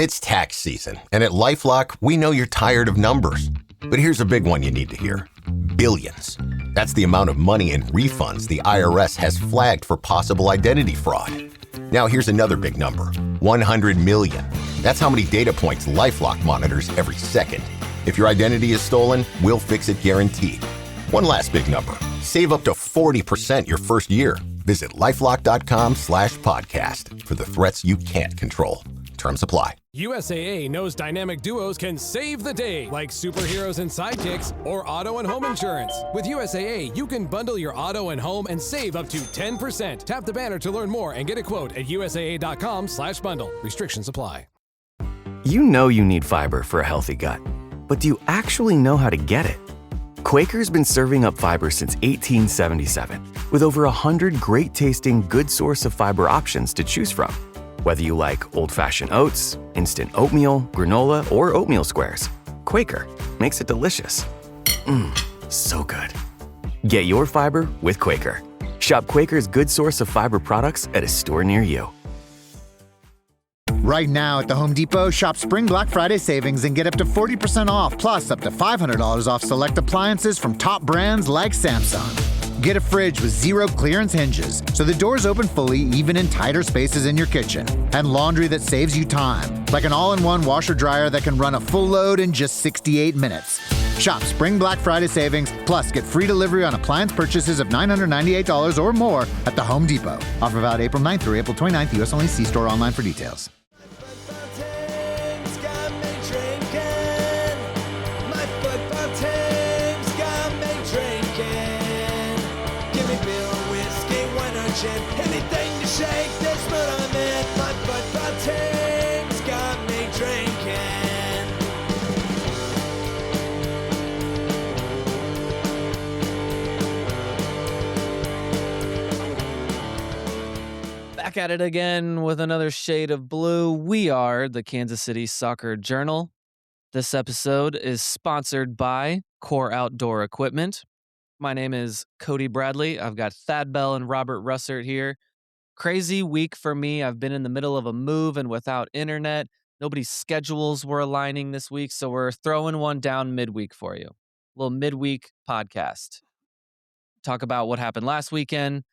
It's tax season, and at LifeLock, we know you're tired of numbers. But here's a big one you need to hear. Billions. That's the amount of money in refunds the IRS has flagged for possible identity fraud. Now here's another big number. 100 million. That's how many data points LifeLock monitors every second. If your identity is stolen, we'll fix it guaranteed. One last big number. Save up to 40% your first year. Visit LifeLock.com/podcast for the threats you can't control. Terms apply. USAA knows dynamic duos can save the day, like superheroes and sidekicks or auto and home insurance. With USAA, you can bundle your auto and home and save up to 10%. Tap the banner to learn more and get a quote at USAA.com/bundle. Restrictions apply. You know you need fiber for a healthy gut, but do you actually know how to get it? Quaker's been serving up fiber since 1877, with over 100 great-tasting, good source of fiber options to choose from. Whether you like old-fashioned oats, instant oatmeal, granola, or oatmeal squares, Quaker makes it delicious. So good. Get your fiber with Quaker. Shop Quaker's good source of fiber products at a store near you. Right now at the Home Depot, shop Spring Black Friday savings and get up to 40% off, plus up to $500 off select appliances from top brands like Samsung. Get a fridge with 0 clearance hinges, so the doors open fully even in tighter spaces in your kitchen. And laundry that saves you time, like an all-in-one washer-dryer that can run a full load in just 68 minutes. Shop Spring Black Friday savings, plus get free delivery on appliance purchases of $998 or more at the Home Depot. Offer valid April 9th through April 29th, U.S. only. See store online for details. Anything to shake this mood I'm in. My football team's got me drinking. Back at it again with another shade of blue. We are the Kansas City Soccer Journal. This episode is sponsored by Core Outdoor Equipment. My name is Cody Bradley. I've got Thad Bell and Robert Russert here. Crazy week for me. I've been in the middle of a move and without internet. Nobody's schedules were aligning this week, so we're throwing one down midweek for you. A little midweek podcast. Talk about what happened last weekend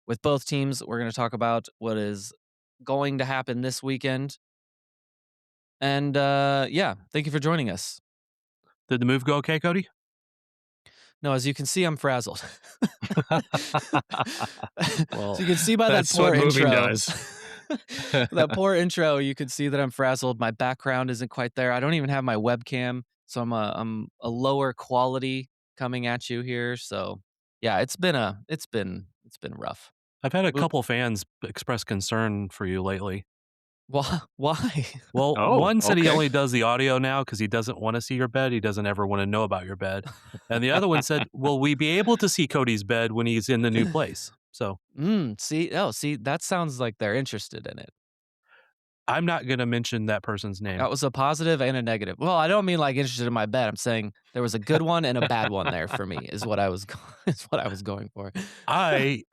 with both teams. We're going to talk about what is going to happen this weekend. And thank you for joining us. Did the move go okay, Cody? No, as you can see, I'm frazzled. Well, so you can see by that poor intro. That poor intro, you can see that I'm frazzled. My background isn't quite there. I don't even have my webcam, so I'm a lower quality coming at you here. So yeah, it's been rough. I've had a couple fans express concern for you lately. Why? Well, one said he only does the audio now because he doesn't want to see your bed. He doesn't ever want to know about your bed. And the other one said, will we be able to see Cody's bed when he's in the new place? So, see, that sounds like they're interested in it. I'm not going to mention that person's name. That was a positive and a negative. Well, I don't mean like interested in my bed. I'm saying there was a good one and a bad one there for me is what I was going for. I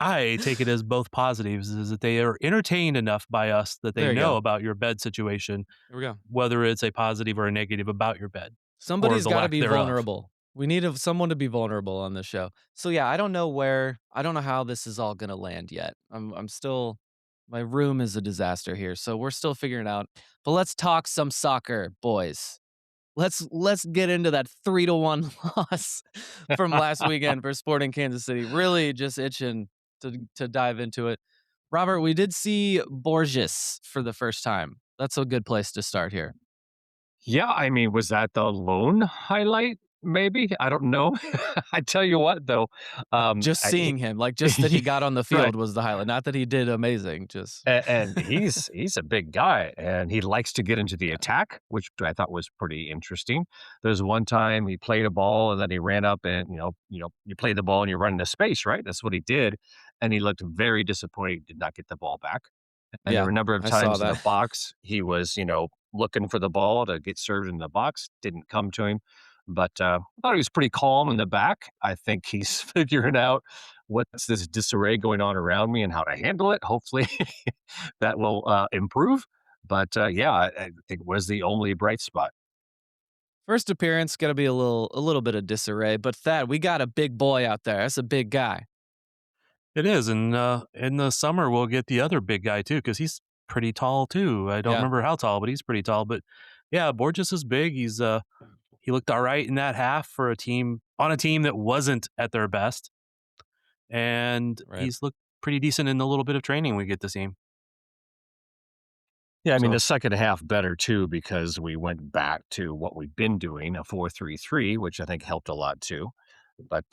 take it as both positives, is that they are entertained enough by us that they know about your bed situation. Here we go. Whether it's a positive or a negative about your bed. Somebody's got to be vulnerable. We need someone to be vulnerable on this show. So yeah, I don't know how this is all going to land yet. I'm still... My room is a disaster here, so we're still figuring it out. But let's talk some soccer, boys. Let's get into that 3-1 loss from last weekend for Sporting Kansas City. Really just itching to dive into it. Robert, we did see Borges for the first time. That's a good place to start here. Yeah, I mean, was that the lone highlight? Maybe. I don't know. I tell you what, though. Just seeing him, like just that he got on the field was the highlight. Not that he did amazing. And he's a big guy, and he likes to get into the attack, which I thought was pretty interesting. There's one time he played a ball, and then he ran up, and you play the ball and you run into space, right? That's what he did, and he looked very disappointed. He did not get the ball back. And there were a number of times in the box he was, looking for the ball to get served in the box. Didn't come to him. But I thought he was pretty calm in the back. I think he's figuring out what's this disarray going on around me and how to handle it. Hopefully that will improve. But yeah, I think it was the only bright spot. First appearance, got to be a little bit of disarray. But Thad, we got a big boy out there. That's a big guy. It is, and in the summer we'll get the other big guy too, because he's pretty tall too. I don't Yeah. remember how tall, but he's pretty tall. But yeah, Borges is big. He looked all right in that half for a team that wasn't at their best, and Right. he's looked pretty decent in the little bit of training we get to see him. Yeah, I mean, So- the second half better too, because we went back to what we've been doing, a 4-3-3, which I think helped a lot too. But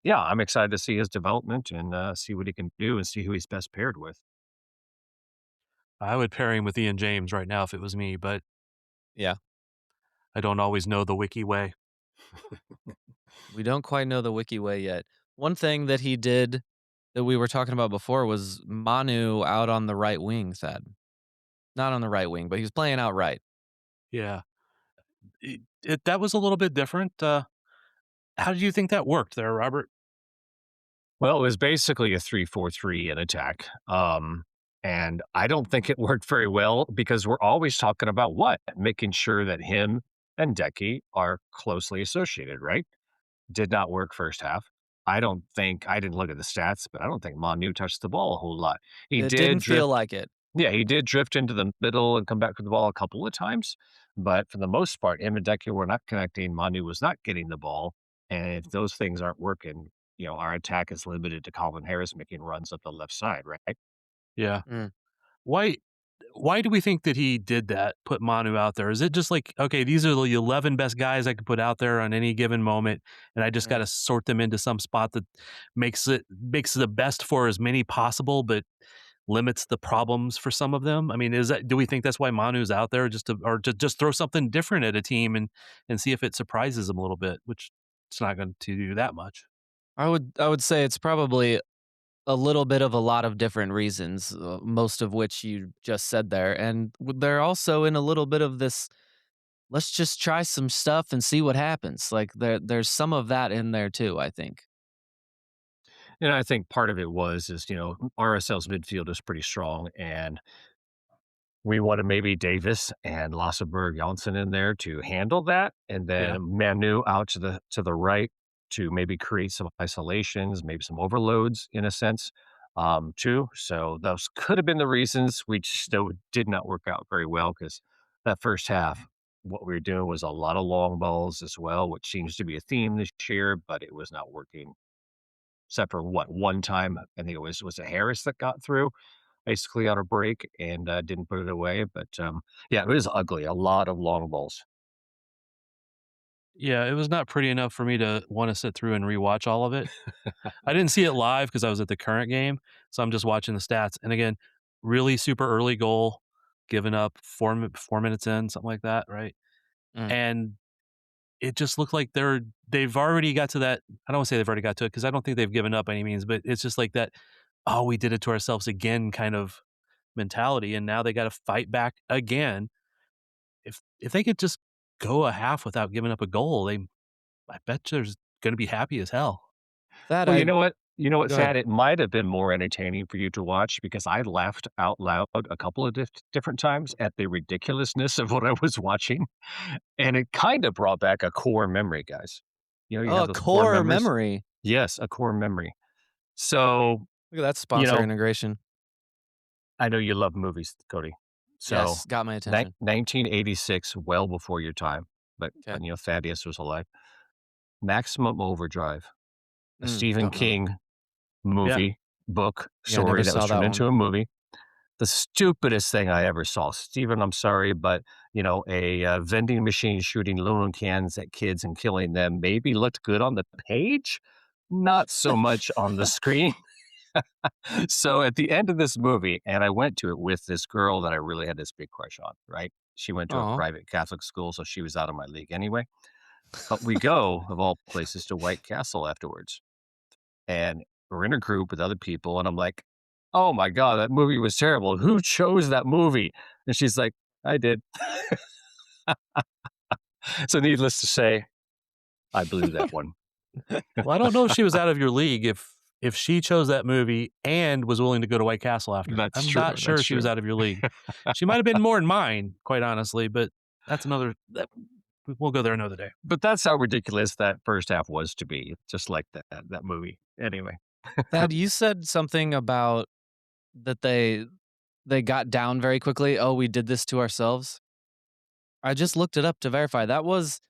yeah, I'm excited to see his development and see what he can do and see who he's best paired with. I would pair him with Ian James right now if it was me, but Yeah. I don't always know the wiki way. We don't quite know the wiki way yet. One thing that he did that we were talking about before was Manu out on the right wing, Thad. Not on the right wing, but he was playing out right. Yeah, that was a little bit different. How did you think that worked there, Robert? Well, it was basically a 3-4-3 in attack. And I don't think it worked very well because we're always talking about what? Making sure that him and Decky are closely associated, right? Did not work first half. I didn't look at the stats, but I don't think Manu touched the ball a whole lot. He It did didn't drift. feel like it. Yeah, he did drift into the middle and come back with the ball a couple of times. But for the most part, him and Decky were not connecting. Manu was not getting the ball. And if those things aren't working, our attack is limited to Calvin Harris making runs up the left side, right? Yeah. Mm. Why do we think that he did that, put Manu out there? Is it just like, okay, these are the 11 best guys I could put out there on any given moment, and I just got to sort them into some spot that makes the best for as many possible, but limits the problems for some of them? I mean, do we think that's why Manu's out there, just to throw something different at a team and see if it surprises them a little bit, which it's not going to do that much. I would say it's probably a little bit of a lot of different reasons, most of which you just said there. And they're also in a little bit of this, let's just try some stuff and see what happens. Like there's some of that in there too, I think. And I think part of it is, RSL's midfield is pretty strong, and we wanted maybe Davis and Lasseberg Janssen in there to handle that, and then Manu out to the right to maybe create some isolations, maybe some overloads in a sense, too. So those could have been the reasons. We just though did not work out very well because that first half, what we were doing was a lot of long balls as well, which seems to be a theme this year, but it was not working. Except for one time, I think it was it Harris that got through basically on a break and didn't put it away. But yeah, it was ugly. A lot of long balls. Yeah, it was not pretty enough for me to want to sit through and rewatch all of it. I didn't see it live because I was at the current game, so I'm just watching the stats. And again, really super early goal, given up 4 minutes in, something like that, right? Mm. And it just looked like they've already got to that. I don't want to say they've already got to it because I don't think they've given up by any means, but it's just like that. Oh, we did it to ourselves again, kind of mentality, and now they got to fight back again. If they could just go a half without giving up a goal, I bet there's going to be happy as hell. That Well, you know what? Go ahead. Thad? It might have been more entertaining for you to watch because I laughed out loud a couple of different times at the ridiculousness of what I was watching, and it kind of brought back a core memory, guys. You have those core memories. memory. Yes, a core memory. So Look at that sponsor know, integration. I know you love movies, Cody. So Yes, got my attention. 1986, well before your time, but Okay. when Thaddeus was alive. Maximum Overdrive, a Mm, Stephen don't know. King movie, book, Yeah, I story never that saw was that turned into one. a movie. The stupidest thing I ever saw. Stephen, I'm sorry, but a vending machine shooting aluminum cans at kids and killing them maybe looked good on the page, not so much on the screen. So at the end of this movie, and I went to it with this girl that I really had this big crush on, right? She went to a Aw. private Catholic school, so she was out of my league anyway. But we go, of all places, to White Castle afterwards. And we're in a group with other people, and I'm like, oh my God, that movie was terrible. Who chose that movie? And she's like, I did. So needless to say, I blew that one. Well, I don't know if she was out of your league if if she chose that movie and was willing to go to White Castle after, That's I'm true. not sure That's she was true. out of your league. She might have been more in mine, quite honestly, but that's we'll go there another day. But that's how ridiculous that first half was to be, just like that movie. Anyway, Thad, you said something about that they got down very quickly. Oh, we did this to ourselves. I just looked it up to verify. That was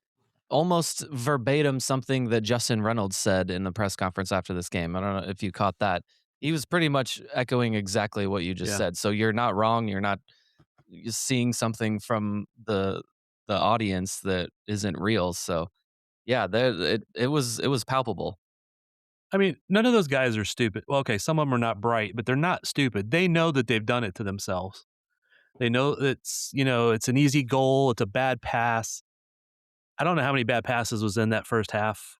almost verbatim something that Justin Reynolds said in the press conference after this game. I don't know if you caught that. He was pretty much echoing exactly what you just Yeah. said. So you're not wrong. You're not seeing something from the audience that isn't real. So yeah, it was palpable. I mean, none of those guys are stupid. Well, okay, some of them are not bright, but they're not stupid. They know that they've done it to themselves. They know it's an easy goal. It's a bad pass. I don't know how many bad passes was in that first half.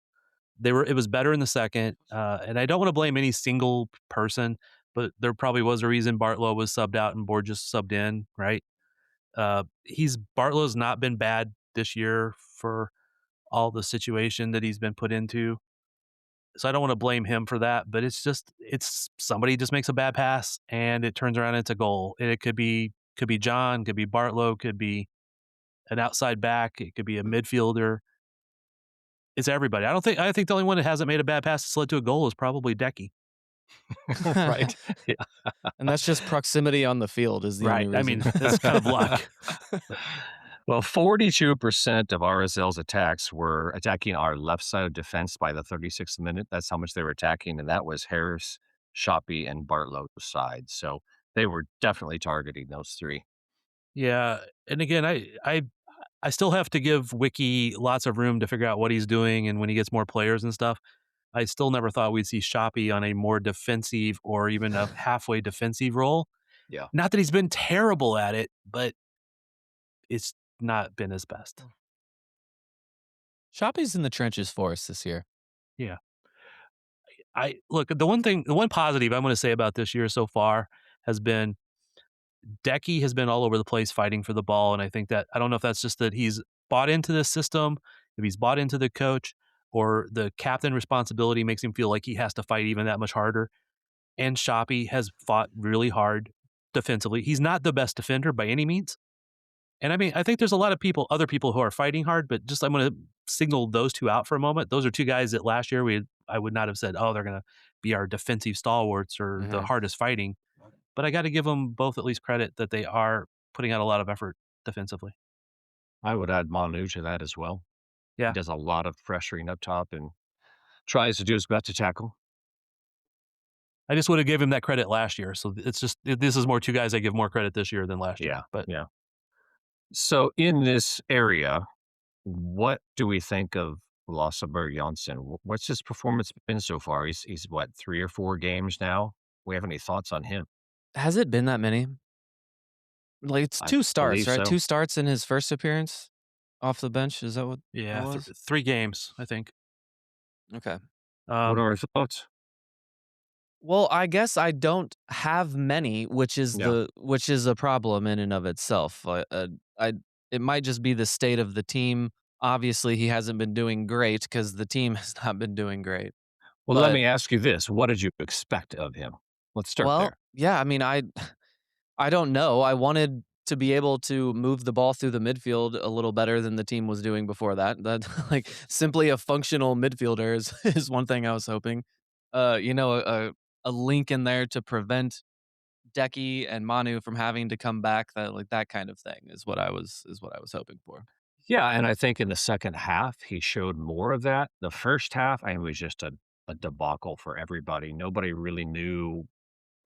It was better in the second. And I don't want to blame any single person, but there probably was a reason Bartlow was subbed out and Borges subbed in, right? Bartlow's not been bad this year for all the situation that he's been put into. So I don't want to blame him for that, but it's somebody just makes a bad pass and it turns around and it's a goal. And it could be John, could be Bartlow, could be an outside back, it could be a midfielder. It's everybody. I think the only one that hasn't made a bad pass that's led to a goal is probably Decky. right? Yeah. And that's just proximity on the field is the only Right. reason. I mean, that's kind of luck. Well, 42% of RSL's attacks were attacking our left side of defense by the 36th minute. That's how much they were attacking, and that was Harris, Shoppy, and Bartlow's side. So they were definitely targeting those three. Yeah, and again, I still have to give Wiki lots of room to figure out what he's doing and when he gets more players and stuff. I still never thought we'd see Shoppy on a more defensive or even a halfway defensive role. Yeah. Not that he's been terrible at it, but it's not been his best. Shoppy's in the trenches for us this year. Yeah. The one positive I'm going to say about this year so far has been Decky has been all over the place fighting for the ball. And I think that, I don't know if that's just that he's bought into this system, if he's bought into the coach, or the captain responsibility makes him feel like he has to fight even that much harder. And Shoppy has fought really hard defensively. He's not the best defender by any means. And I mean, I think there's a lot of other people who are fighting hard, but I'm going to signal those two out for a moment. Those are two guys that last year I would not have said, oh, they're going to be our defensive stalwarts or the hardest fighting. But I got to give them both at least credit that they are putting out a lot of effort defensively. I would add Manu to that as well. Yeah. He does a lot of pressuring up top and tries to do his best to tackle. I just would have given him that credit last year. So this is more two guys I give more credit this year than last year. Yeah. But yeah. So in this area, what do we think of Losseberg Janssen? What's his performance been so far? He's what, 3 or 4 games now? We have any thoughts on him? Has it been that many? Like it's 2 starts, right? so. 2 starts in his first appearance off the bench. Is that what? yeah, that was? 3 games, I think. Okay. What are our thoughts? Well, I guess I don't have many, which is a problem in and of itself. It might just be the state of the team. Obviously, he hasn't been doing great because the team has not been doing great. Well, let me ask you this. What did you expect of him? Let's start there. Yeah, I mean, I don't know. I wanted to be able to move the ball through the midfield a little better than the team was doing before that. That like simply a functional midfielder is one thing I was hoping. A link in there to prevent Decky and Manu from having to come back. That kind of thing is what I was hoping for. Yeah, and I think in the second half, he showed more of that. The first half, it was just a debacle for everybody. Nobody really knew,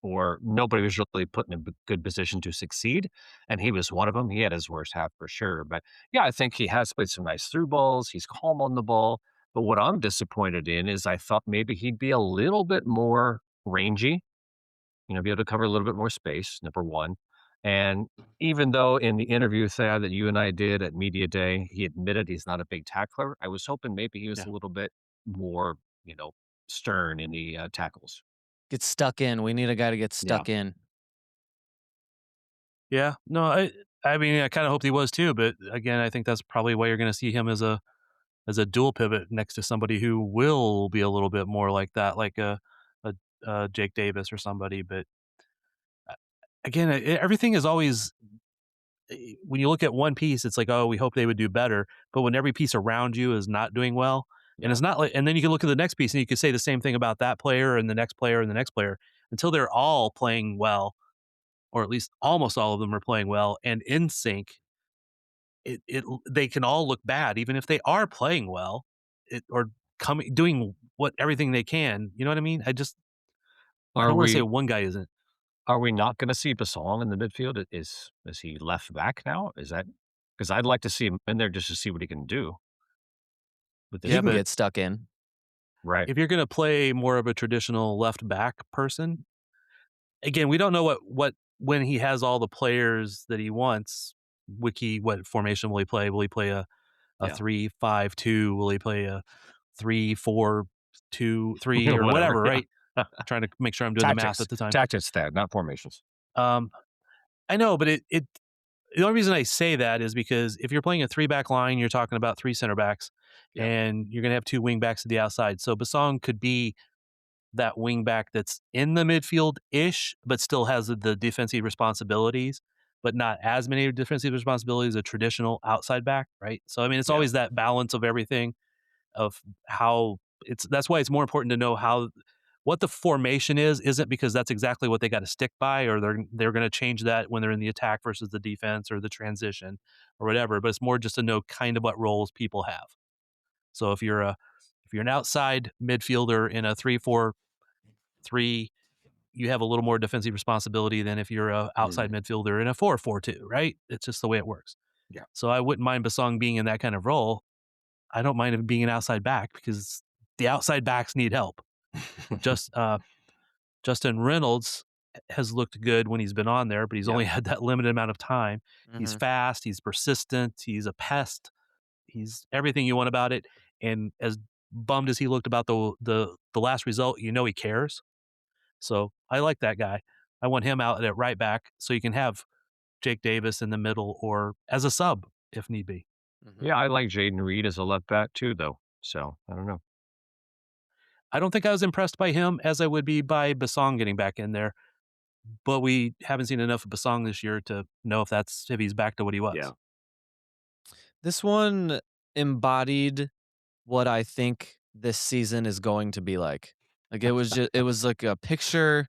or nobody was really put in a good position to succeed, and he was one of them. He had his worst half for sure. But yeah, I think he has played some nice through balls. He's calm on the ball. But what I'm disappointed in is I thought maybe he'd be a little bit more rangy, be able to cover a little bit more space, number one. And even though in the interview, Thad, that you and I did at Media Day, he admitted he's not a big tackler, I was hoping maybe he was a little bit more, stern in the tackles. Get stuck in. We need a guy to get stuck in. Yeah. No, I mean, I kind of hoped he was too, but again, I think that's probably why you're going to see him as a dual pivot next to somebody who will be a little bit more like that, like a Jake Davis or somebody. But again, everything is always when you look at one piece, it's like, oh, we hope they would do better. But when every piece around you is not doing well, and it's not like, and then you can look at the next piece and you could say the same thing about that player and the next player and the next player until they're all playing well, or at least almost all of them are playing well and in sync. They can all look bad, even if they are playing well, or coming doing what everything they can. You know what I mean? I Are don't want to say we one guy isn't. are we not gonna see Basong in the midfield? Is he left back now? Is that because I'd like to see him in there just to see what he can do with He this Yeah, can but group. get stuck in. Right. if you're going to play more of a traditional left back person, again, we don't know what when he has all the players that he wants. What formation will he play? Will he play a Yeah. 3-5-2? Will he play a 3-4-2-3 or Whatever, whatever? yeah. Right? Trying to make sure I'm doing the math at the time. Tactics, Thad, not formations. Um, I know, but the only reason I say that is because if you're playing a 3-back line, you're talking about 3 center backs, Yeah. and you're going to have 2 wing backs at the outside. So Basong could be that wing back that's in the midfield ish, but still has the defensive responsibilities, but not as many defensive responsibilities as a traditional outside back, right? So I mean, it's Yeah. always that balance of everything, of how that's why it's more important to know what the formation isn't because that's exactly what they got to stick by, or they're going to change that when they're in the attack versus the defense or the transition or whatever. But it's more just to know kind of what roles people have. So if you're an outside midfielder in a 3-4-3, you have a little more defensive responsibility than if you're a outside midfielder in a 4-4-2, right? It's just the way it works. Yeah. So I wouldn't mind Basong being in that kind of role. I don't mind him being an outside back because the outside backs need help. Just Justin Reynolds has looked good when he's been on there, but he's only had that limited amount of time. He's fast, he's persistent, he's a pest, he's everything you want about it. And as bummed as he looked about the last result, he cares. So I like that guy. I want him out at right back so you can have Jake Davis in the middle or as a sub if need be. Yeah, I like Jaden Reed as a left back too, though. So I don't know. I don't think I was impressed by him as I would be by Basong getting back in there, but we haven't seen enough of Basong this year to know if he's back to what he was. Yeah. This one embodied what I think this season is going to be like. Like it was like a picture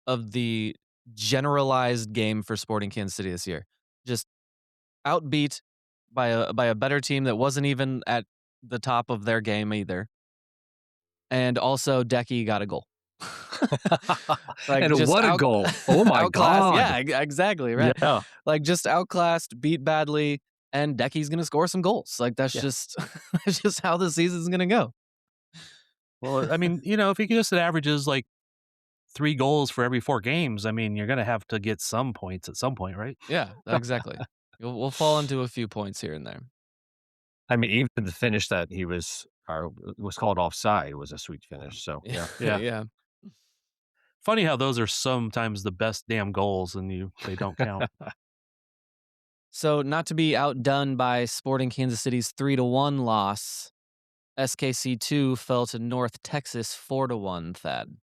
of the generalized game for Sporting Kansas City this year. Just outbeat by a better team that wasn't even at the top of their game either. And also Decky got a goal. And what a goal. Oh my God. Yeah, exactly, right. Yeah. Like just outclassed, beat badly, and Decky's gonna score some goals. Like that's just that's just how the season's gonna go. Well, I mean, if he just averages like 3 goals for every 4 games, I mean, you're going to have to get some points at some point, right? Yeah, exactly. We'll fall into a few points here and there. I mean, even the finish that he was called offside was a sweet finish. So yeah. Yeah. Funny how those are sometimes the best damn goals and they don't count. So not to be outdone by Sporting Kansas City's 3-1 loss, SKC2 fell to North Texas 4-1, Thad.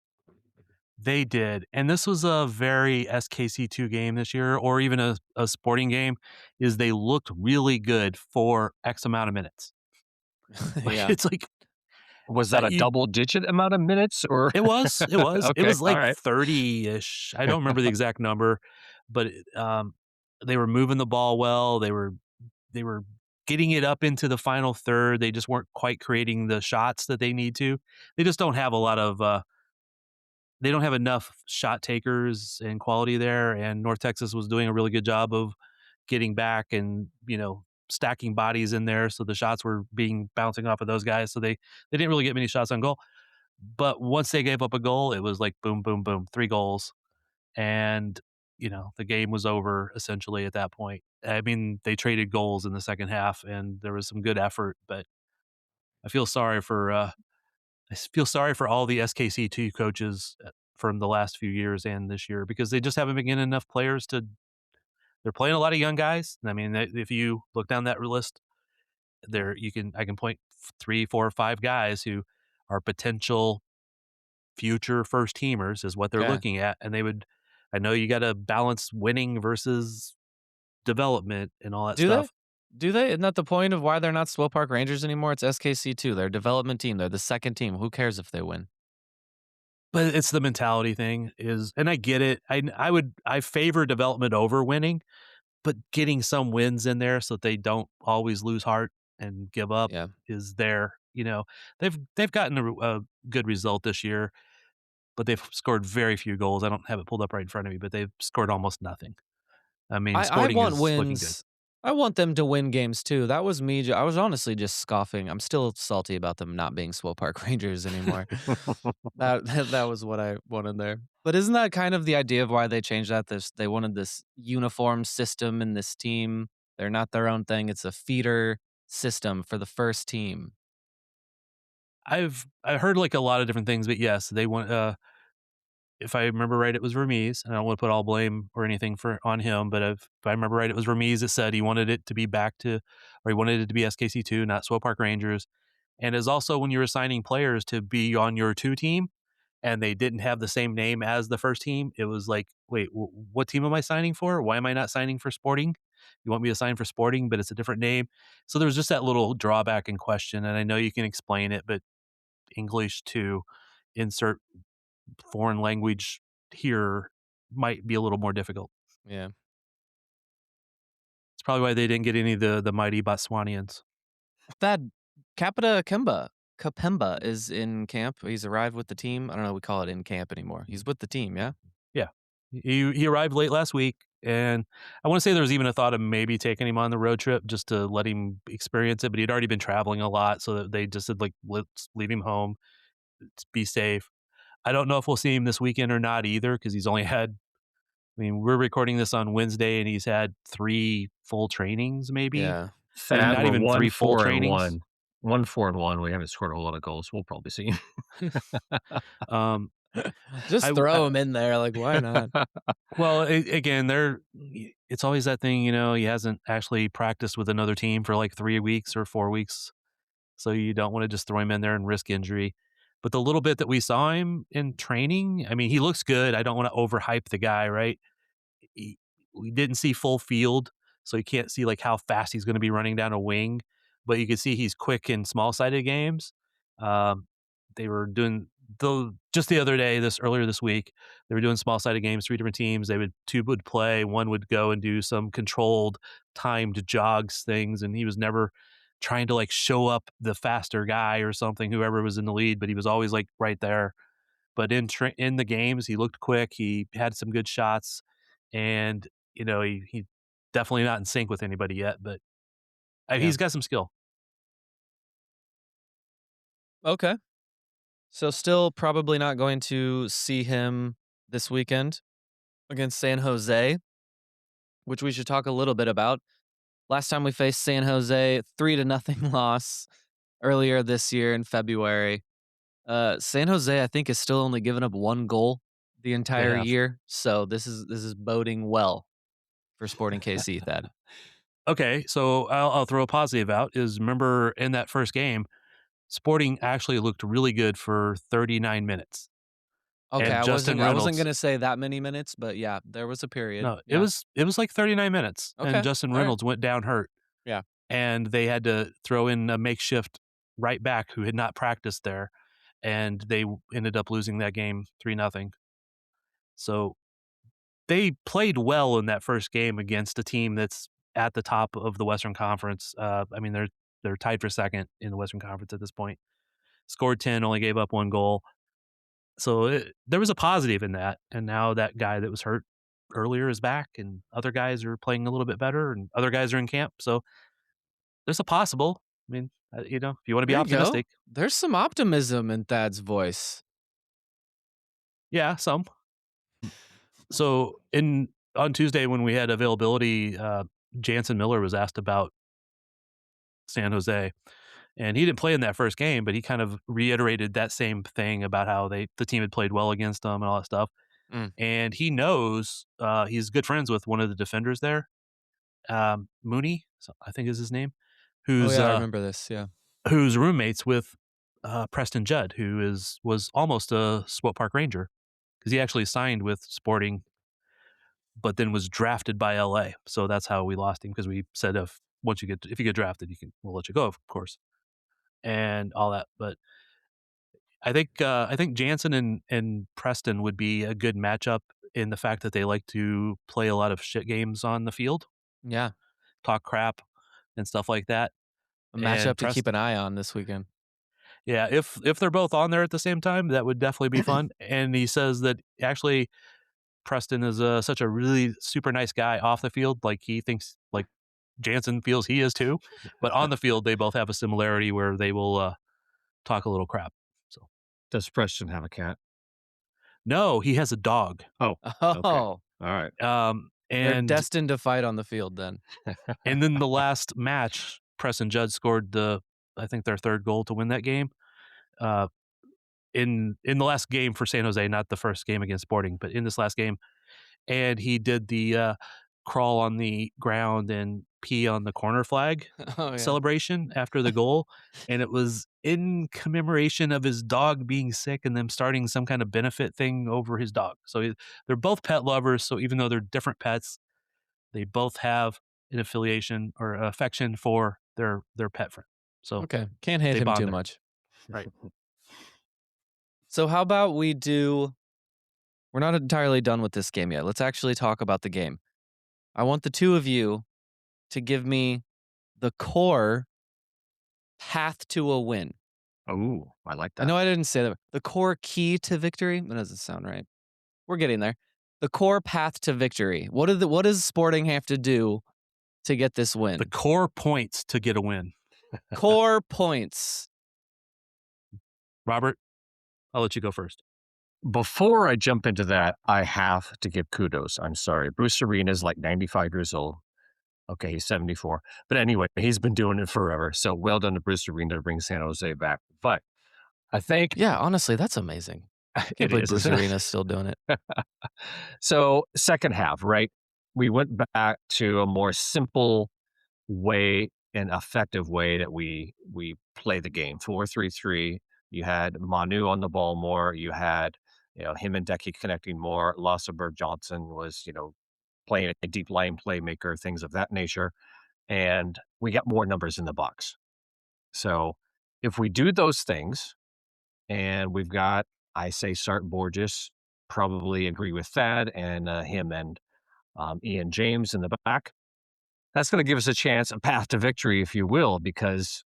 They did. And this was a very SKC2 game this year, or even a sporting game, is they looked really good for X amount of minutes. Yeah. It's like, Was that a double-digit amount of minutes, or it was. Okay, It was like all right. 30-ish. I don't remember the exact number, but they were moving the ball well. They were getting it up into the final third. They just weren't quite creating the shots that they need to. They just don't have a lot of they don't have enough shot takers and quality there. And North Texas was doing a really good job of getting back and, stacking bodies in there. So the shots were bouncing off of those guys. So they didn't really get many shots on goal. But once they gave up a goal, it was like boom, boom, boom, 3 goals. And, the game was over essentially at that point. I mean, they traded goals in the second half and there was some good effort, but I feel sorry for all the SKC2 coaches from the last few years and this year because they just haven't been getting enough players they're playing a lot of young guys. I mean, if you look down that list, I can point 3, 4, 5 guys who are potential future first teamers is what they're Okay. looking at, and I know you got to balance winning versus development and all that Do they? stuff. Do they? Isn't that the point of why they're not Swope Park Rangers anymore? It's SKC2. They're a development team. They're the second team. Who cares if they win? But it's the mentality thing and I get it. I favor development over winning, but getting some wins in there so that they don't always lose heart and give up Yeah. is there. They've gotten a good result this year, but they've scored very few goals. I don't have it pulled up right in front of me, but they've scored almost nothing. I mean, I Sporting want is looking good. wins. I want them to win games too. That was me. I was honestly just scoffing. I'm still salty about them not being Swope Park Rangers anymore. That was what I wanted there. But isn't that kind of the idea of why they changed that? They wanted this uniform system in this team. They're not their own thing. It's a feeder system for the first team. I heard like a lot of different things, but yes, they want if I remember right, it was Ramiz, and I don't want to put all blame or anything on him, but if I remember right, it was Ramiz that said he wanted it to be or he wanted it to be SKC2, not Swope Park Rangers. And is also when you're assigning players to be on your 2 team and they didn't have the same name as the first team, it was like, wait, what team am I signing for? Why am I not signing for Sporting? You want me to sign for Sporting, but it's a different name. So there was just that little drawback in question. And I know you can explain it, but English to insert foreign language here might be a little more difficult. Yeah. It's probably why they didn't get any of the mighty Botswanians. That Capita Kapemba is in camp. He's arrived with the team. I don't know. We call it in camp anymore. He's with the team. Yeah. Yeah. He arrived late last week, and I want to say there was even a thought of maybe taking him on the road trip just to let him experience it, but he'd already been traveling a lot, so that they just said, like, let's leave him home. Let's be safe. I don't know if we'll see him this weekend or not either, because he's only had we're recording this on Wednesday, and he's had 3 full trainings maybe. Yeah. And not we're even 3 full 1-4 and trainings. 1. 1-4 and 1. We haven't scored a lot of goals. We'll probably see him. Um, Just throw him in there. Like, why not? Well, again, it's always that thing, he hasn't actually practiced with another team for like 3 weeks or 4 weeks. So you don't want to just throw him in there and risk injury. But the little bit that we saw him in training, I mean, he looks good. I don't want to overhype the guy, right? We didn't see full field, so you can't see like how fast he's going to be running down a wing, but you can see he's quick in small-sided games. Um, they were doing just the other day, earlier this week, they were doing small-sided games, 3 different teams. Two would play, one would go and do some controlled, timed jogs things, and he was never trying to like show up the faster guy or something, whoever was in the lead, but he was always like right there. But in the games, he looked quick. He had some good shots, and he definitely not in sync with anybody yet. But Yeah. he's got some skill. Okay. So still probably not going to see him this weekend against San Jose, which we should talk a little bit about. Last time we faced San Jose, 3-0 loss earlier this year in February. San Jose, I think, is still only given up 1 goal the entire have. year. So this is boding well for Sporting KC, Thad. Okay, so I'll throw a positive out. Remember in that first game, Sporting actually looked really good for 39 minutes. Okay, And I Justin wasn't Reynolds, going to say that many minutes, but yeah, there was a period. no, Yeah. it was like 39 minutes, Okay, and Justin all right. Reynolds went down hurt. Yeah. And they had to throw in a makeshift right back who had not practiced there, and they ended up losing that game 3-0. So they played well in that first game against a team that's at the top of the Western Conference. I mean, they're tied for second in the Western Conference at this point. Scored 10, only gave up 1 goal. So there was a positive in that. And now that guy that was hurt earlier is back, and other guys are playing a little bit better, and other guys are in camp. So there's a possible. I mean, if you want to be There you go. optimistic. There's some optimism in Thad's voice. Yeah, some. So on Tuesday when we had availability, Jansen Miller was asked about San Jose, and he didn't play in that first game, but he kind of reiterated that same thing about how the team had played well against them and all that stuff. Mm. And he knows he's good friends with one of the defenders there, Mooney, I think is his name, Oh who's yeah, I remember this. Yeah. who's roommates with Preston Judd, who was almost a Swope Park Ranger because he actually signed with Sporting, but then was drafted by LA. So that's how we lost him, because we said if you get drafted, we'll let you go, of course, and all that. But I think Jansen and Preston would be a good matchup in the fact that they like to play a lot of shit games on the field, Yeah. talk crap and stuff like that. A And matchup to keep an eye on this weekend. Yeah, if they're both on there at the same time, that would definitely be fun. And he says that actually Preston is such a really super nice guy off the field. Like, he thinks like Jansen feels he is too, but on the field they both have a similarity where they will talk a little crap. So Does Preston have a cat? no, he has a dog. Oh, Oh, all right. they're And destined to fight on the field then. and then the last match, Preston Judd scored I think their third goal to win that game. In the last game for San Jose, not the first game against Sporting, but in this last game, and he did the crawl on the ground and pee on the corner flag Oh, yeah. celebration after the goal, and it was in commemoration of his dog being sick and them starting some kind of benefit thing over his dog. So they're both pet lovers. So even though they're different pets, they both have an affiliation or affection for their pet friend. So Okay. Can't hate they him bond too there. much. Right. So how about we're not entirely done with this game yet. Let's actually talk about the game. I want the two of you to give me the core path to a win. Oh, I like that. I know I didn't say that. The core key to victory? That doesn't sound right. We're getting there. The core path to victory. What does Sporting have to do to get this win? The core points to get a win. Core points. Robert, I'll let you go first. Before I jump into that, I have to give kudos. I'm sorry. Bruce Arena is like 95 years old. Okay, he's 74. But anyway, he's been doing it forever. So well done to Bruce Arena to bring San Jose back. But I think Yeah, honestly, that's amazing. Can't it believe is, Bruce isn't it? Arena's still doing it. So second half, right? We went back to a more simple way and effective way that we play the game. 4-3-3. You had Manu on the ball more. You had him and Decky connecting more. Lasseberg Johnson was playing a deep line playmaker, things of that nature, and we got more numbers in the box. So if we do those things, and we've got, I say, Sart Borges, probably agree with Thad and him and Ian James in the back. That's going to give us a chance, a path to victory, if you will, because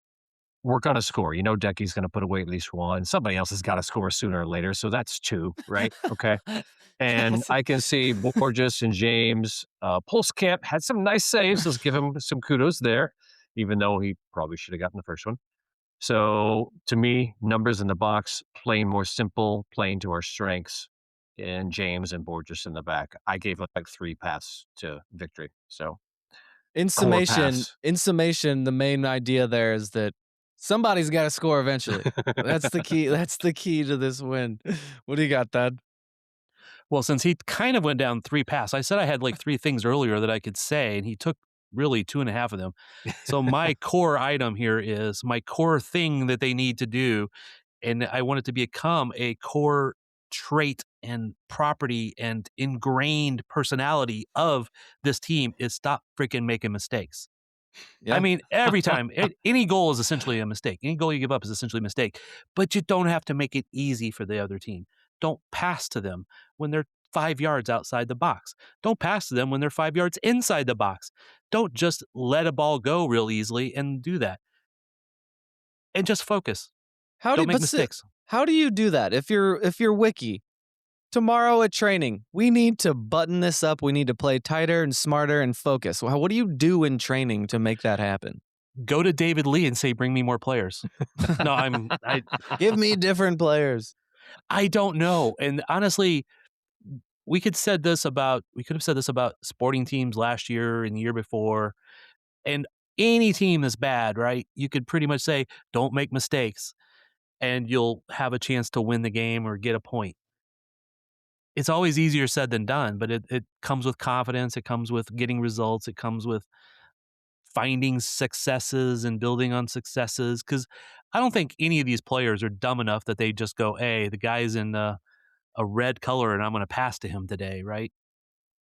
we're going to score. Decky's going to put away at least one. Somebody else has got to score sooner or later. So that's two, right? Okay. And I can see Borges and James. Pulskamp had some nice saves. Let's give him some kudos there, even though he probably should have gotten the first one. So to me, numbers in the box, playing more simple, playing to our strengths, and James and Borges in the back. I gave up like 3 paths to victory. So In core summation, the main idea there is that somebody's got to score eventually. That's the key. That's the key to this win. What do you got, Thad? Well, since he kind of went down 3 paths, I said I had like 3 things earlier that I could say, and he took really 2.5 of them. So my core item here is my core thing that they need to do, and I want it to become a core trait and property and ingrained personality of this team is stop freaking making mistakes. Yeah. I mean, every time, any goal is essentially a mistake. Any goal you give up is essentially a mistake. But you don't have to make it easy for the other team. Don't pass to them when they're 5 yards outside the box. Don't pass to them when they're 5 yards inside the box. Don't just let a ball go real easily and do that. And just focus. Don't make mistakes. How do you do that? If you're Wiki, tomorrow at training, we need to button this up. We need to play tighter and smarter and focus. What do you do in training to make that happen? Go to David Lee and say, "Bring me more players." No, I Give me different players. I don't know. And honestly, we could have said this about sporting teams last year and the year before. And any team that's bad, right? You could pretty much say, don't make mistakes, and you'll have a chance to win the game or get a point. It's always easier said than done, but it comes with confidence. It comes with getting results. It comes with finding successes and building on successes. Because I don't think any of these players are dumb enough that they just go, hey, the guy's in a red color and I'm going to pass to him today, right?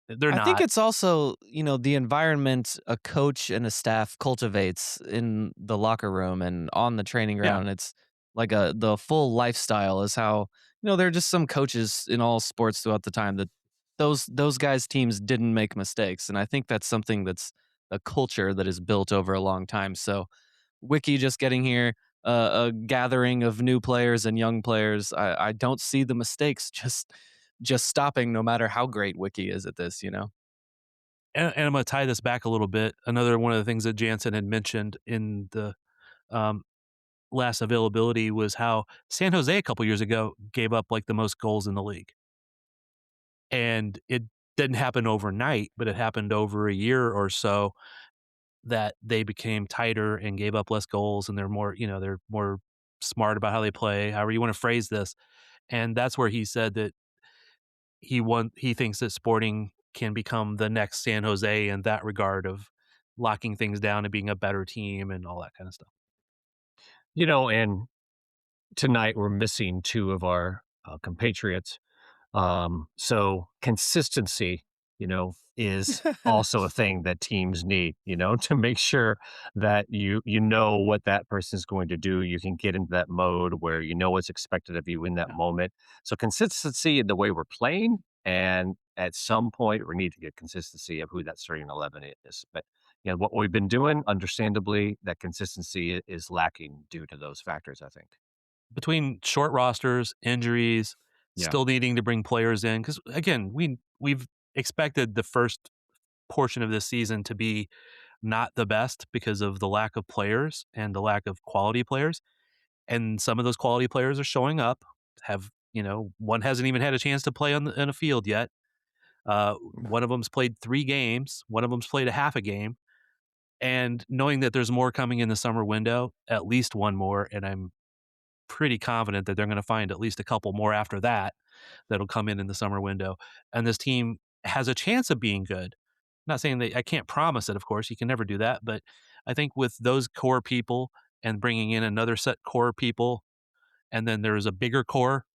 They're I think not. it's also, the environment a coach and a staff cultivates in the locker room and on the training Yeah. ground. It's like the full lifestyle is how, there are just some coaches in all sports throughout the time that those guys' teams didn't make mistakes. And I think that's something that's a culture that is built over a long time. So Wiki just getting here, a gathering of new players and young players. I don't see the mistakes just stopping no matter how great Wiki is at this. And I'm going to tie this back a little bit. Another one of the things that Jansen had mentioned in the um, last availability was how San Jose a couple years ago gave up like the most goals in the league. And it didn't happen overnight, but it happened over a year or so that they became tighter and gave up less goals, and they're more smart about how they play, however you want to phrase this. And that's where he said that he thinks that Sporting can become the next San Jose in that regard of locking things down and being a better team and all that kind of stuff. And tonight we're missing two of our compatriots. So consistency, is also a thing that teams need, to make sure that you know what that person's going to do. You can get into that mode where you know what's expected of you in that Yeah. moment. So consistency in the way we're playing, and at some point we need to get consistency of who that starting 11 is. But what we've been doing, understandably, that consistency is lacking due to those factors, I think. Between short rosters, injuries, Yeah. still needing to bring players in, because again, we've expected the first portion of this season to be not the best because of the lack of players and the lack of quality players. And some of those quality players are showing up. One hasn't even had a chance to play in a field yet. One of them's played 3 games. One of them's played a half a game. And knowing that there's more coming in the summer window, at least one more, and I'm pretty confident that they're going to find at least a couple more after that'll come in the summer window. And this team has a chance of being good. Not saying that I can't promise it, of course, you can never do that. But I think with those core people and bringing in another set core people, and then there's a bigger core.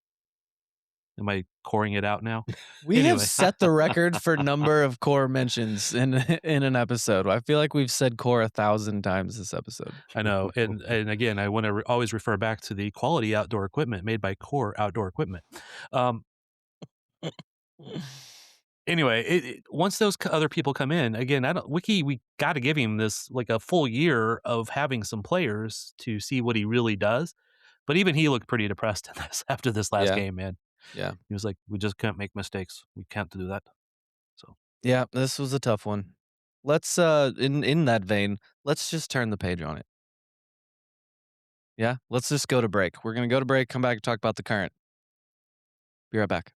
Am I coring it out now? We have Anyway, set the record for number of core mentions in in an episode. I feel like we've said core 1,000 times this episode. I know. And again, I want to always refer back to the quality outdoor equipment made by Core Outdoor Equipment. Anyway, once those other people come in, again, we got to give him this like a full year of having some players to see what he really does. But even he looked pretty depressed in this after this last Yeah. game, man. Yeah. He was like, we just can't make mistakes. We can't do that. So Yeah, this was a tough one. Let's in that vein, let's just turn the page on it. Yeah, let's just go to break. We're going to go to break, come back and talk about the current. Be right back.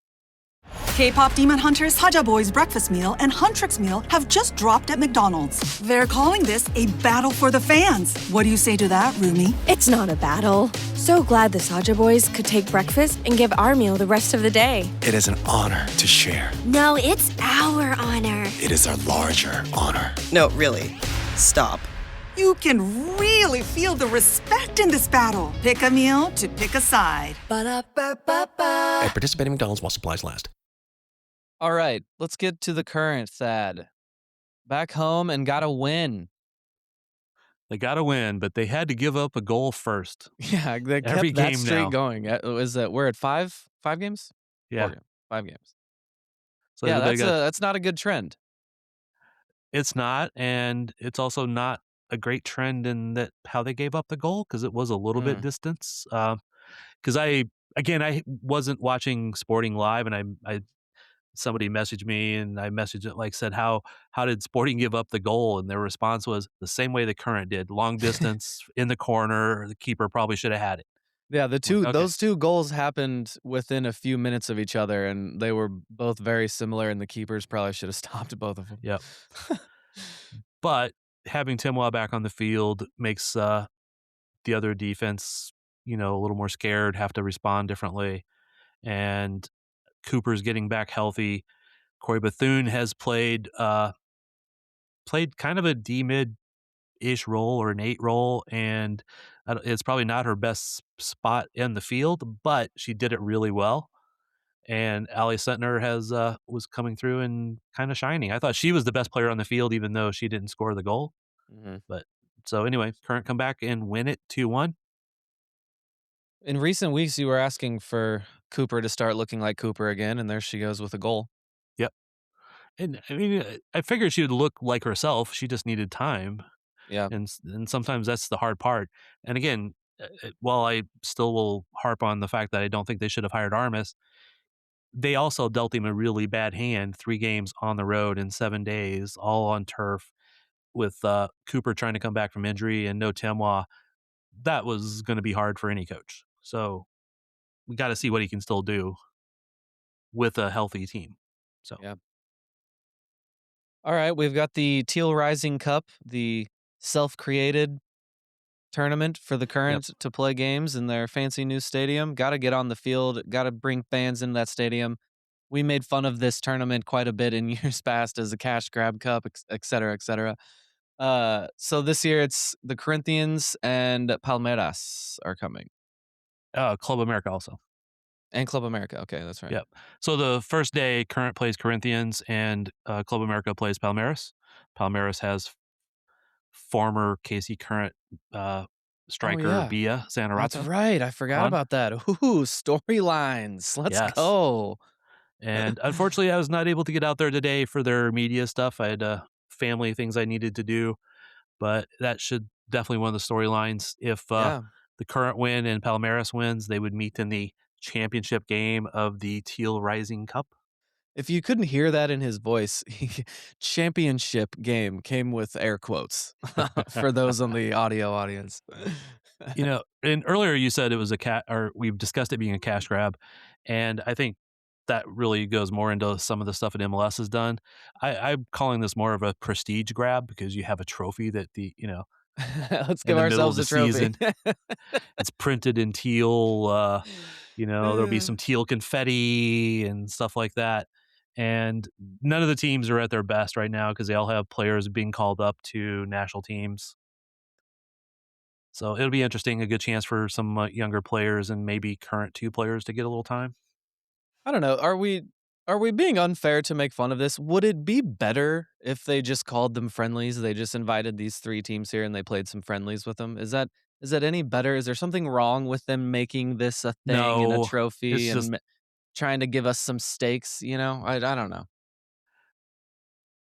K-pop Demon Hunters, Haja Boys breakfast meal and Huntrix meal have just dropped at McDonald's. They're calling this a battle for the fans. What do you say to that, Rumi? It's not a battle. So glad the Saja boys could take breakfast and give our meal the rest of the day. It is an honor to share. No, it's our honor. It is our larger honor. No, really. Stop. You can really feel the respect in this battle. Pick a meal to pick a side. Ba-da-ba-ba-ba. At participating McDonald's while supplies last. All right, let's get to the current, Thad. Back home and got a win. they got to win, but they had to give up a goal first. Yeah, they kept Every that game streak now. going. Is that we're at five games? Yeah. 4 games. 5 games. So Yeah, they got- that's not a good trend. It's not, and it's also not a great trend in that how they gave up the goal because it was a little bit distance. Because I wasn't watching Sporting live, and I somebody messaged me, and I messaged it said how did Sporting give up the goal, and their response was the same way the Current did, long distance in the corner. The keeper probably should have had it. Yeah, Okay. those two goals happened within a few minutes of each other, and they were both very similar. And the keepers probably should have stopped both of them. Yep. But having Timoa back on the field makes the other defense, a little more scared, have to respond differently. And Cooper's getting back healthy. Corey Bethune has played kind of a D-mid 8-ish role or an 8 role, and it's probably not her best spot in the field, but she did it really well. And Allie Sentner was coming through and kind of shining. I thought she was the best player on the field, even though she didn't score the goal. But so anyway, Current come back and win it 2-1. In recent weeks, you were asking for Cooper to start looking like Cooper again, and there she goes with a goal. Yep. And I mean, I figured she would look like herself. She just needed time. Yeah. And sometimes that's the hard part. And again, while I still will harp on the fact that I don't think they should have hired Armis, they also dealt him a really bad hand. 3 games on the road in 7 days, all on turf, with Cooper trying to come back from injury and no Temois. That was going to be hard for any coach. So we got to see what he can still do with a healthy team. So yeah. All right, we've got the Teal Rising Cup, the self-created tournament for the Current to play games in their fancy new stadium. Got to get on the field, got to bring fans into that stadium. We made fun of this tournament quite a bit in years past as a cash grab cup, et cetera, et cetera. So this year it's the Corinthians and Palmeiras are coming. Club America also. And Club America. Okay, that's right. Yep. So the first day, Current plays Corinthians and Club America plays Palmeiras. Palmeiras has former KC Current striker Bia Sanarata. That's right. I forgot about that. Ooh, storylines. Let's go. And unfortunately, I was not able to get out there today for their media stuff. I had family things I needed to do, but that should definitely one of the storylines. If the Current win and Palmeiras wins, they would meet in the championship game of the Teal Rising Cup. If you couldn't hear that in his voice, championship game came with air quotes for those on the audio audience. And earlier you said it was we've discussed it being a cash grab, and I think that really goes more into some of the stuff that MLS has done. I'm calling this more of a prestige grab because you have a trophy that let's give ourselves a trophy. It's printed in teal. There'll be some teal confetti and stuff like that. And none of the teams are at their best right now because they all have players being called up to national teams. So it'll be interesting, a good chance for some younger players and maybe current 2 players to get a little time. I don't know. Are we being unfair to make fun of this? Would it be better if they just called them friendlies? They just invited these 3 teams here and they played some friendlies with them. Is that any better? Is there something wrong with them making this a thing and a trophy and trying to give us some stakes? I don't know.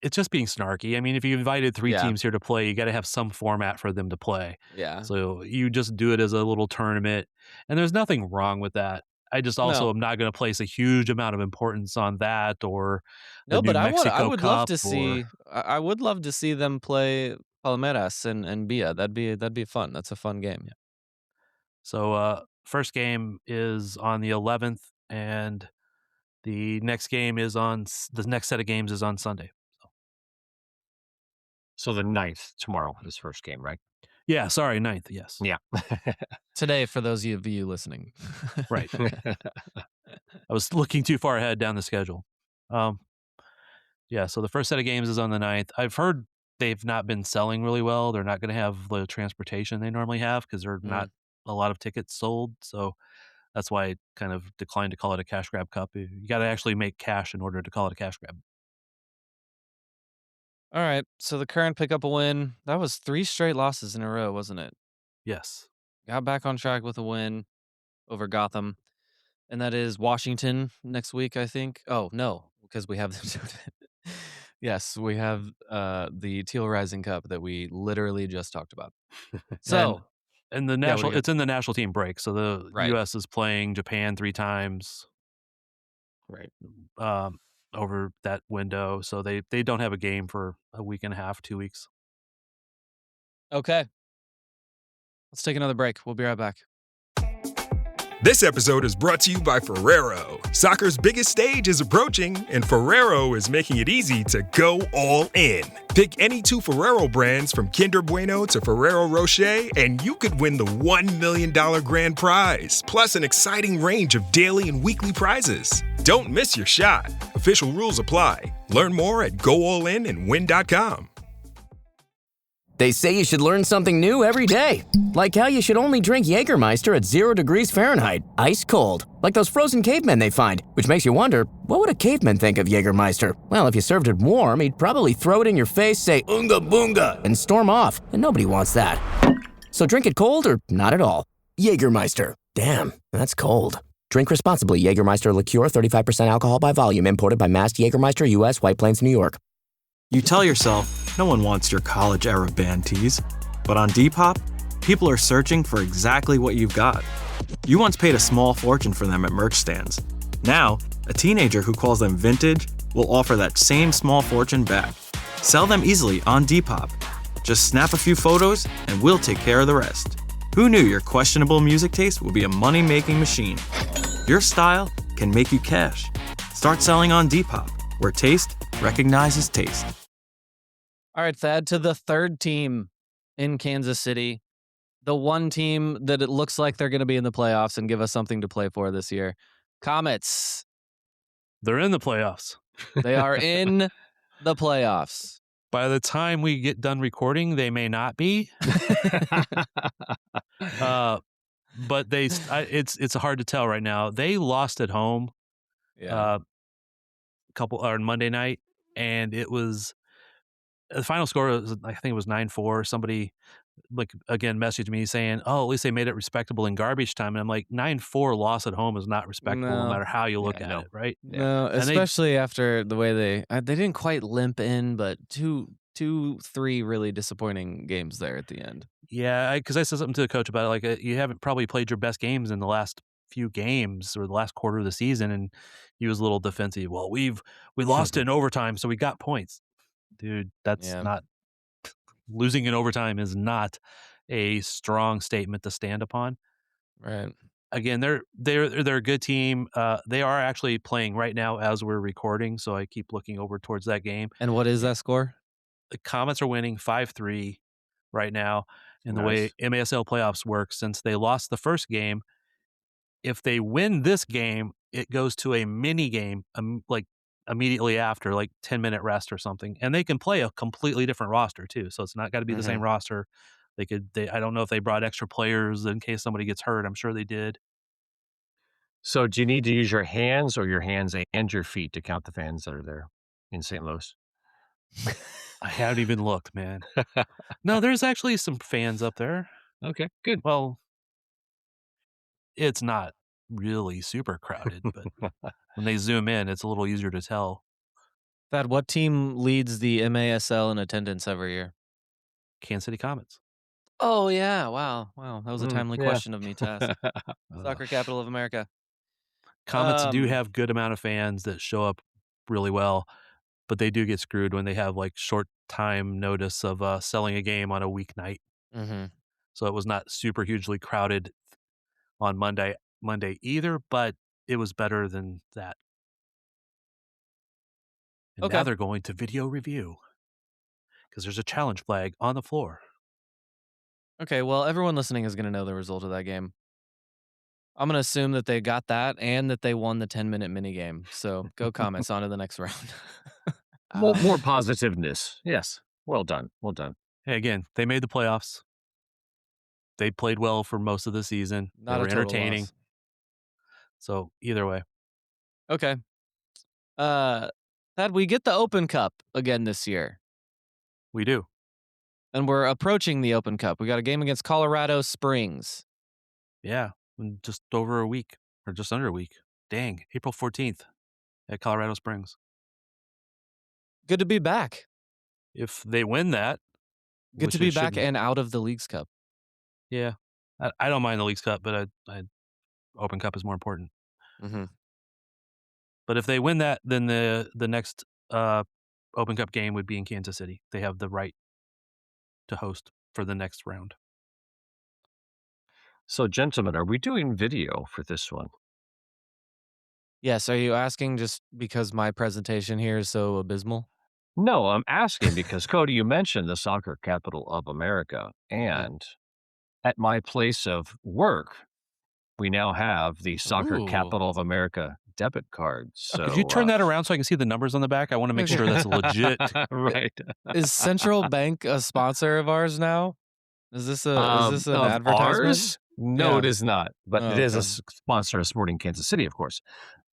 It's just being snarky. I mean, if you invited 3 teams here to play, you got to have some format for them to play. Yeah. So you just do it as a little tournament, and there's nothing wrong with that. I just also am not going to place a huge amount of importance on that or the New Mexico I would Cup love to see. I would love to see them play Palmeiras and Bia. That'd be fun. That's a fun game. Yeah. So first game is on the 11th, and the next game is the next set of games is on Sunday. So the 9th tomorrow, this first game, right? Yeah, sorry, 9th, yes. Yeah. Today, for those of you listening. Right. I was looking too far ahead down the schedule. So the first set of games is on the 9th. I've heard they've not been selling really well. They're not going to have the transportation they normally have because there are not a lot of tickets sold. So that's why I kind of declined to call it a cash grab cup. You got to actually make cash in order to call it a cash grab. All right, so the Current pick up a win. That was 3 straight losses in a row, wasn't it? Yes. Got back on track with a win over Gotham. And that is Washington next week, I think. Oh, no, because we have yes, we have the Teal Rising Cup that we literally just talked about. So, and the national it's in the national team break. So the US is playing Japan 3 times. Right. Over that window, so they don't have a game for a week and a half, 2 weeks. Okay. Let's take another break. We'll be right back. This episode is brought to you by Ferrero. Soccer's biggest stage is approaching, and Ferrero is making it easy to go all in. Pick any 2 Ferrero brands from Kinder Bueno to Ferrero Rocher, and you could win the $1 million grand prize, plus an exciting range of daily and weekly prizes. Don't miss your shot. Official rules apply. Learn more at goallinandwin.com. They say you should learn something new every day. Like how you should only drink Jägermeister at 0 degrees Fahrenheit, ice cold. Like those frozen cavemen they find, which makes you wonder, what would a caveman think of Jägermeister? Well, if you served it warm, he'd probably throw it in your face, say, "Unga boonga," and storm off. And nobody wants that. So drink it cold or not at all. Jägermeister. Damn, that's cold. Drink responsibly. Jägermeister liqueur, 35% alcohol by volume, imported by Mast Jägermeister, U.S., White Plains, New York. You tell yourself, no one wants your college-era band tees. But on Depop, people are searching for exactly what you've got. You once paid a small fortune for them at merch stands. Now, a teenager who calls them vintage will offer that same small fortune back. Sell them easily on Depop. Just snap a few photos and we'll take care of the rest. Who knew your questionable music taste would be a money-making machine? Your style can make you cash. Start selling on Depop, where taste recognizes taste. All right, Thad, to the third team in Kansas City, the one team that it looks like they're going to be in the playoffs and give us something to play for this year. Comets. They're in the playoffs. They are in the playoffs. By the time we get done recording, they may not be. But it's hard to tell right now. They lost at home on Monday night, and it was the final score was, I think it was 9-4. Somebody again messaged me saying, "Oh, at least they made it respectable in garbage time." And I'm like, 9-4 loss at home is not respectable, no matter how you look at it, right? No, especially after the way they didn't quite limp in, but three really disappointing games there at the end. Yeah, because I said something to the coach about it. Like, you haven't probably played your best games in the last few games or the last quarter of the season, and he was a little defensive. Well, we lost in overtime, so we got points. Dude, that's not losing in overtime is not a strong statement to stand upon. Right. Again, they're a good team. They are actually playing right now as we're recording, so I keep looking over towards that game. And what is that score? The Comets are winning 5-3 right now. And the way MASL playoffs work, since they lost the first game, if they win this game, it goes to a mini game immediately after, 10-minute rest or something. And they can play a completely different roster too. So it's not got to be the same roster. I don't know if they brought extra players in case somebody gets hurt. I'm sure they did. So do you need to use your hands and your feet to count the fans that are there in St. Louis? I haven't even looked, man. No, there's actually some fans up there. Okay, good. Well, it's not really super crowded, but when they zoom in, it's a little easier to tell. Thad, what team leads the MASL in attendance every year? Kansas City Comets. Oh, yeah. Wow. That was a timely question of me to ask. Soccer capital of America. Comets do have good amount of fans that show up really well, but they do get screwed when they have short time notice of selling a game on a weeknight. Mm-hmm. So it was not super hugely crowded on Monday either, but it was better than that. And now they're going to video review because there's a challenge flag on the floor. Okay, well, everyone listening is going to know the result of that game. I'm going to assume that they got that and that they won the 10-minute mini game. So go Comets on to the next round. More positiveness. Yes. Well done. Hey, again, they made the playoffs. They played well for most of the season. Not they were a total entertaining. loss. So either way. Okay. Thad, we get the Open Cup again this year. We do. And we're approaching the Open Cup. We got a game against Colorado Springs. Yeah, in just over a week, or just under a week. Dang, April 14th at Colorado Springs. Good to be back. If they win that. Good to be back and out of the Leagues Cup. Yeah. I don't mind the Leagues Cup, but Open Cup is more important. Mm-hmm. But if they win that, then the next Open Cup game would be in Kansas City. They have the right to host for the next round. So, gentlemen, are we doing video for this one? Yes. Are you asking just because my presentation here is so abysmal? No, I'm asking because, Cody, you mentioned the soccer capital of America. And at my place of work, we now have the Soccer Capital of America debit card. So could you turn that around so I can see the numbers on the back? I want to make sure that's legit. right. Is Central Bank a sponsor of ours now? Is this an Of advertisement? ours? No, Yeah. it is not. But Oh, it is a okay. sponsor of Sporting Kansas City, of course.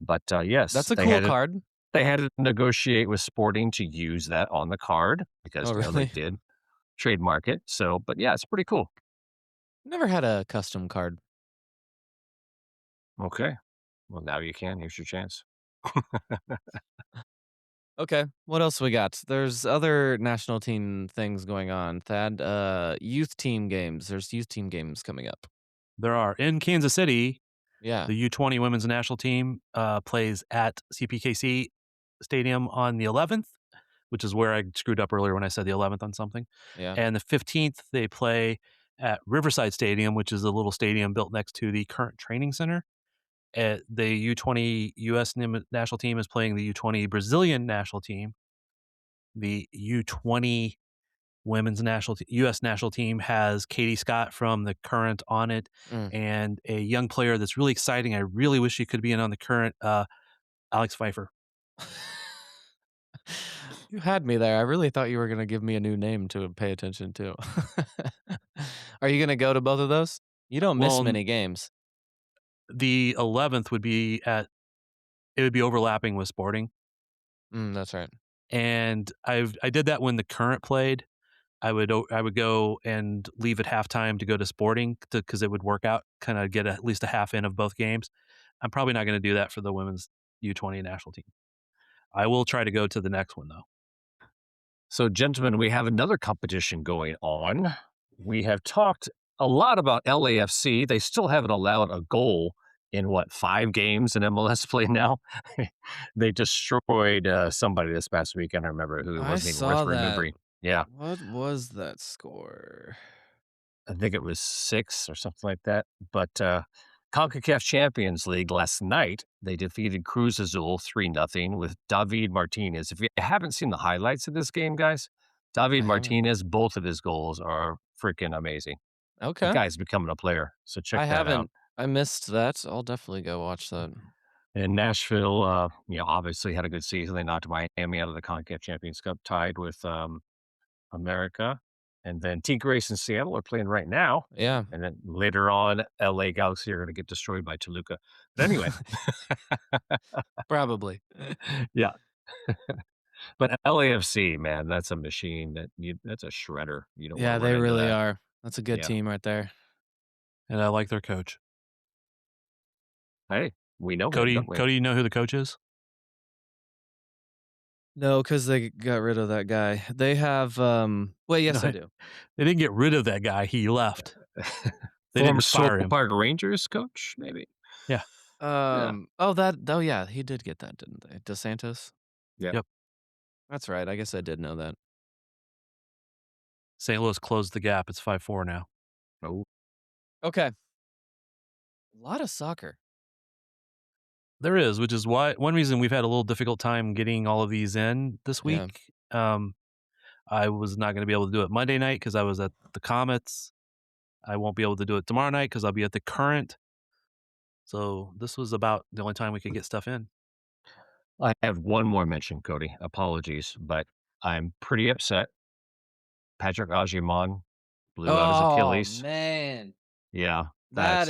But yes, That's a cool card. They had to negotiate with Sporting to use that on the card because Oh, they really? did trademark it. So, but yeah, it's pretty cool. Never had a custom card. Okay. Well, now you can. Here's your chance. Okay, what else we got? There's other national team things going on. Thad, youth team games. There's youth team games coming up. There are in Kansas City. Yeah. The U20 women's national team plays at CPKC Stadium on the 11th, which is where I screwed up earlier when I said the 11th on something. Yeah. And the 15th, they play at Riverside Stadium, which is a little stadium built next to the current training center. The U20 U.S. national team is playing the U20 Brazilian national team. The U20 women's U.S. national team has Katie Scott from the current on it, and a young player that's really exciting. I really wish she could be in on the current, Alex Pfeiffer. You had me there. I really thought you were going to give me a new name to pay attention to. Are you going to go to both of those? You don't miss many games. The 11th would be overlapping with Sporting. That's right. And I did that when the current played. I would go and leave at halftime to go to Sporting because it would work out, kind of get at least a half in of both games. I'm probably not going to do that for the women's U20 national team. I will try to go to the next one, though. So, gentlemen, we have another competition going on. We have talked a lot about LAFC. They still haven't allowed a goal in 5 games in MLS play now. They destroyed somebody this past weekend. I remember who it wasn't even worth remembering. Yeah. What was that score? I think it was 6 or something like that. But CONCACAF Champions League last night, they defeated Cruz Azul 3-0 with David Martinez. If you haven't seen the highlights of this game, guys, David Martinez, both of his goals are freaking amazing. Okay. The guy's becoming a player. So check that out. I missed that. I'll definitely go watch that. And Nashville, obviously had a good season. They knocked Miami out of the CONCACAF Champions Cup, tied with America. And then Tigres and Seattle are playing right now. Yeah. And then later on, LA Galaxy are going to get destroyed by Toluca. But anyway. Probably. Yeah. But LAFC, man, that's a machine. That's a shredder. You don't Yeah, want to they run into really that. are. That's a good team right there. And I like their coach. Hey, we know Cody. him, don't we? Cody, you know who the coach is? No, because they got rid of that guy. They have. Well, yes, I do. They didn't get rid of that guy. He left. They Former didn't fire him. Park Rangers coach, maybe. Yeah. Oh, yeah, he did get that, didn't they? DeSantis? Yeah. Yep. That's right. I guess I did know that. St. Louis closed the gap. It's 5-4 now. Oh. Okay. A lot of soccer. There is, which is why one reason we've had a little difficult time getting all of these in this week. Yeah. I was not going to be able to do it Monday night because I was at the Comets. I won't be able to do it tomorrow night because I'll be at the Current. So this was about the only time we could get stuff in. I have one more mention, Cody. Apologies, but I'm pretty upset. Patrick Agyemang blew out his Achilles. Oh, man. Yeah. That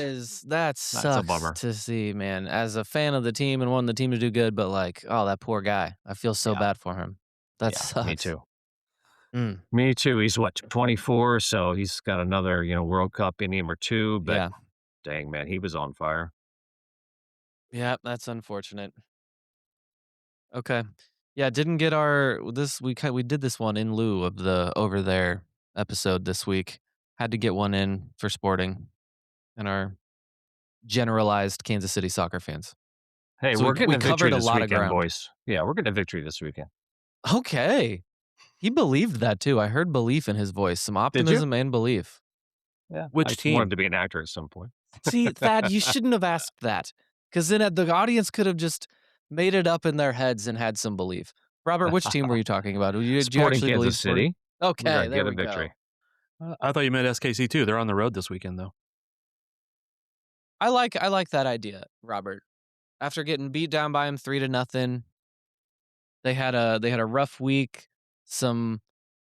sucks a bummer. to see, man. As a fan of the team and wanting the team to do good, but that poor guy. I feel so bad for him. That sucks. Me too. Mm. Me too. He's 24, so he's got another, World Cup in him or two. But dang, man, he was on fire. Yeah, that's unfortunate. Okay. Yeah, didn't get we did this one in lieu of the Over There episode this week. Had to get one in for Sporting and our generalized Kansas City soccer fans. Hey, So we're getting a victory covered a this lot of weekend, ground. boys. Yeah, we're getting a victory this weekend. Okay. He believed that too. I heard belief in his voice, some optimism and belief. Yeah. Which I team? wanted to be an actor at some point. See, Thad, you shouldn't have asked that. Because then the audience could have just made it up in their heads and had some belief. Robert, which team were you talking about? Did you Sporting actually believe Kansas City. Okay, there get a we victory. go. I thought you meant SKC too. They're on the road this weekend though. I like that idea, Robert. after getting beat down by him 3-0. They had a rough week, some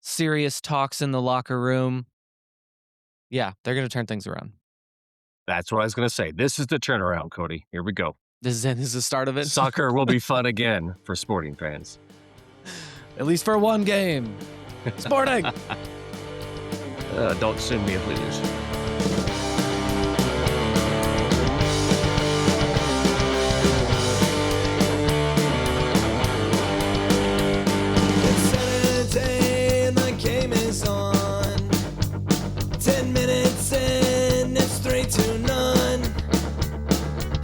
serious talks in the locker room. Yeah, they're going to turn things around. That's what I was going to say. This is the turnaround, Cody. Here we go. This is the start of it. Soccer will be fun again for sporting fans. At least for one game. Sporting! Don't sue me if we lose. It's Saturday and the game is on. 10 minutes in, it's 3-0.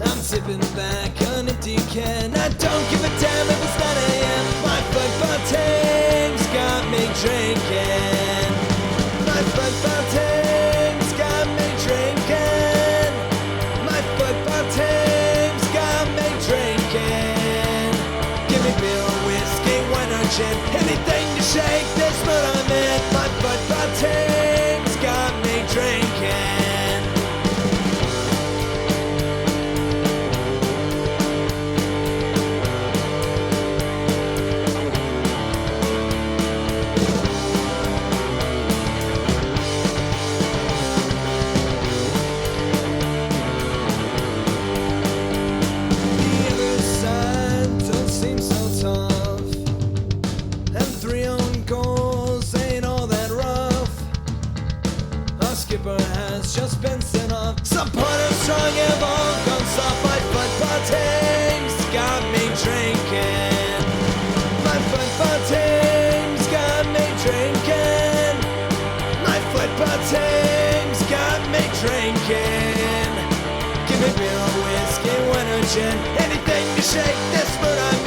I'm sipping back an empty can. I don't give a damn if it's 9 a.m. My football team's got me drinking. My football team's got me drinking. My football team's got me drinking. Give me beer, whiskey, wine or gin, anything to shake this mood I'm in. My football team's got me drinking. The other side don't seem so tough, and 3 own goals ain't all that rough. Our skipper has just been sent off. Supporters strong have all gone soft. My football team's got me drinking. My football team's got me drinking. My football team's got me drinking. Give me beer or whiskey, wine or gin, anything to shake this mood I'm